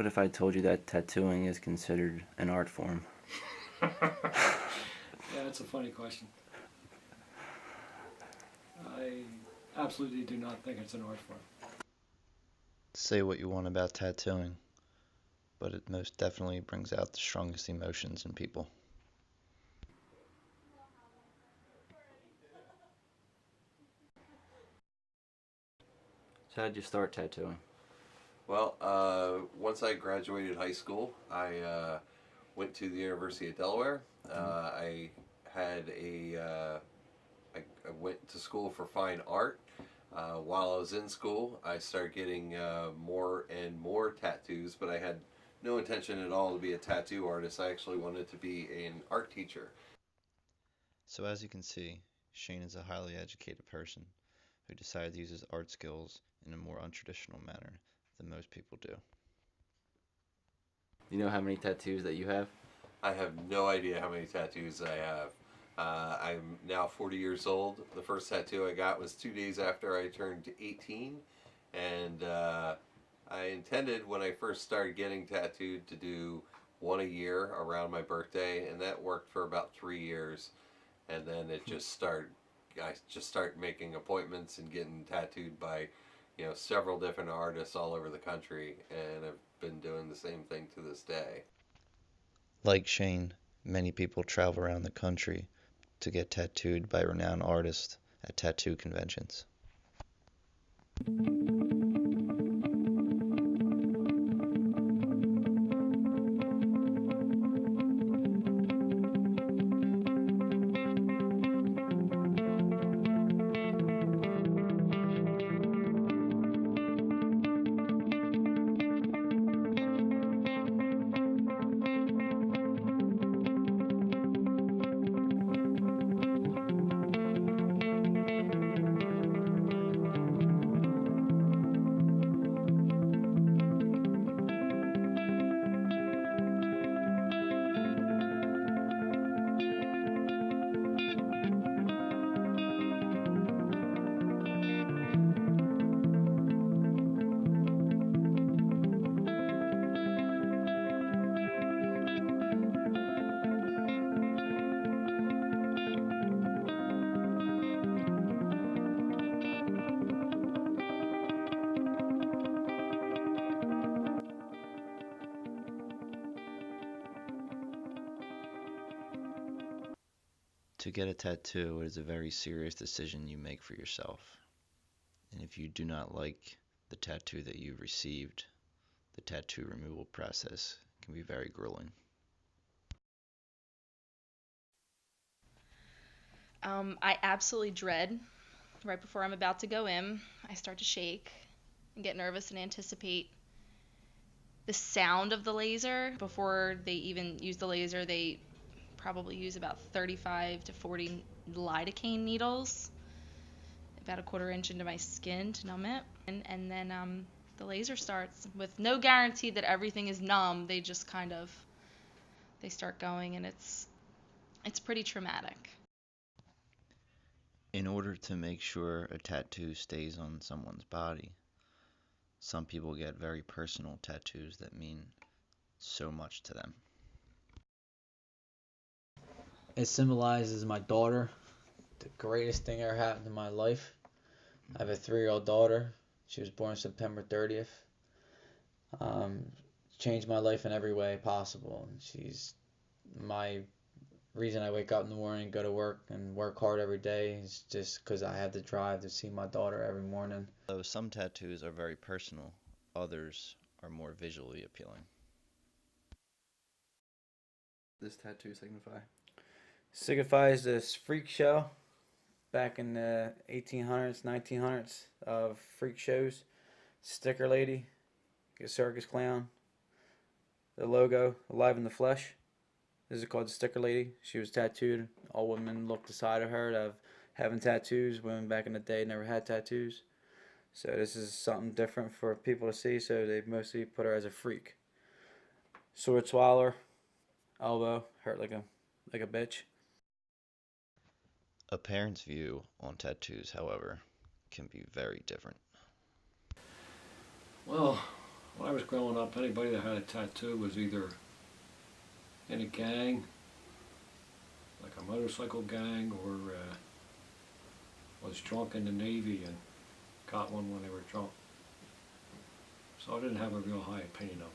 What if I told you that tattooing is considered an art form? Yeah, that's a funny question. I absolutely do not think it's an art form. Say what you want about tattooing, but it most definitely brings out the strongest emotions in people. So how'd you start tattooing? Well, once I graduated high school, I went to the University of Delaware. I had I went to school for fine art. While I was in school, I started getting more and more tattoos, but I had no intention at all to be a tattoo artist. I actually wanted to be an art teacher. So as you can see, Shane is a highly educated person who decided to use his art skills in a more untraditional manner than most people do. You know how many tattoos that you have? I have no idea how many tattoos I have. I'm now 40 years old. The first tattoo I got was 2 days after I turned 18. And I intended when I first started getting tattooed to do one a year around my birthday, and that worked for about 3 years. And then I just started making appointments and getting tattooed by, several different artists all over the country, and I've been doing the same thing to this day. Like Shane, many people travel around the country to get tattooed by renowned artists at tattoo conventions. To get a tattoo is a very serious decision you make for yourself. And if you do not like the tattoo that you've received, the tattoo removal process can be very grueling. I absolutely dread right before I'm about to go in. I start to shake and get nervous and anticipate the sound of the laser. Before they even use the laser, they probably use about 35 to 40 lidocaine needles, about a quarter inch into my skin to numb it. And then the laser starts with no guarantee that everything is numb. They just they start going, and it's pretty traumatic. In order to make sure a tattoo stays on someone's body, some people get very personal tattoos that mean so much to them. It symbolizes my daughter, the greatest thing ever happened in my life. I have a 3-year-old daughter. She was born September 30th. Changed my life in every way possible. She's my reason I wake up in the morning, go to work, and work hard every day is just because I have the drive to see my daughter every morning. Though some tattoos are very personal, others are more visually appealing. This tattoo signify? Signifies this freak show back in the 1800s, 1900s of freak shows. Sticker lady, a circus clown. The logo, alive in the flesh. This is called the sticker lady. She was tattooed. All women looked aside of her of having tattoos. Women back in the day never had tattoos. So this is something different for people to see. So they mostly put her as a freak. Sword swallower, elbow, hurt like a bitch. A parent's view on tattoos, however, can be very different. Well, When I was growing up, anybody that had a tattoo was either in a gang, like a motorcycle gang, or was drunk in the Navy and got one when they were drunk. So I didn't have a real high opinion of them.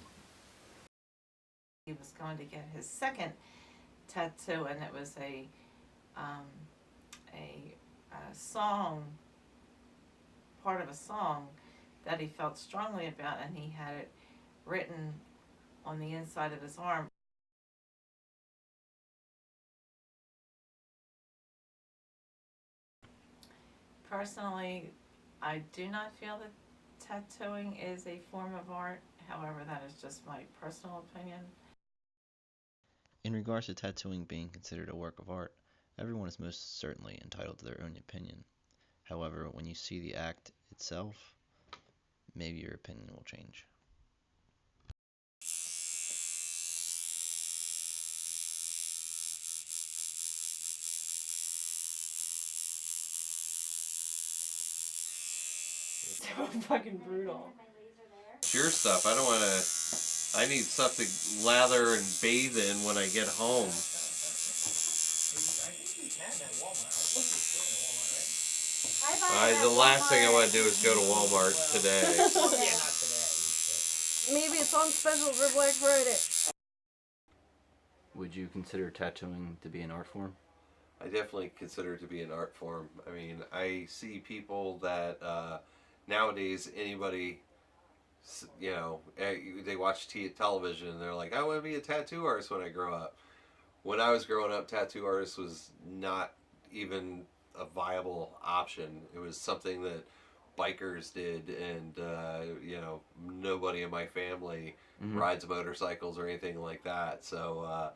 He was going to get his second tattoo, and it was a song, part of a song that he felt strongly about, and he had it written on the inside of his arm. Personally, I do not feel that tattooing is a form of art. However, that is just my personal opinion. In regards to tattooing being considered a work of art, everyone is most certainly entitled to their own opinion. However, when you see the act itself, maybe your opinion will change. So fucking brutal. It's your stuff. I don't want to. I need stuff to lather and bathe in when I get home. The last thing I want to do is go to Walmart today. Maybe it's on special for Black Friday. Would you consider tattooing to be an art form? I definitely consider it to be an art form. I mean, I see people that nowadays anybody, you know, they watch television and they're like, I want to be a tattoo artist when I grow up. When I was growing up, tattoo artist was not even a viable option. It was something that bikers did, and you know, nobody in my family rides motorcycles or anything like that. So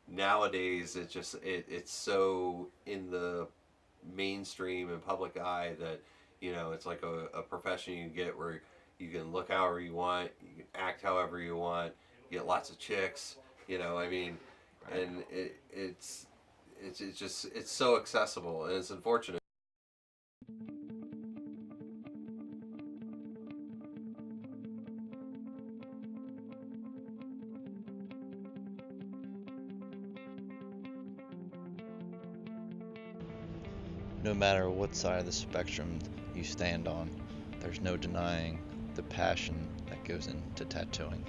nowadays it's so in the mainstream and public eye that, you know, it's like a profession you get where you can look however you want, you can act however you want, you get lots of chicks, you know, I mean, and it's so accessible, and it's unfortunate. No matter what side of the spectrum you stand on, there's no denying the passion that goes into tattooing.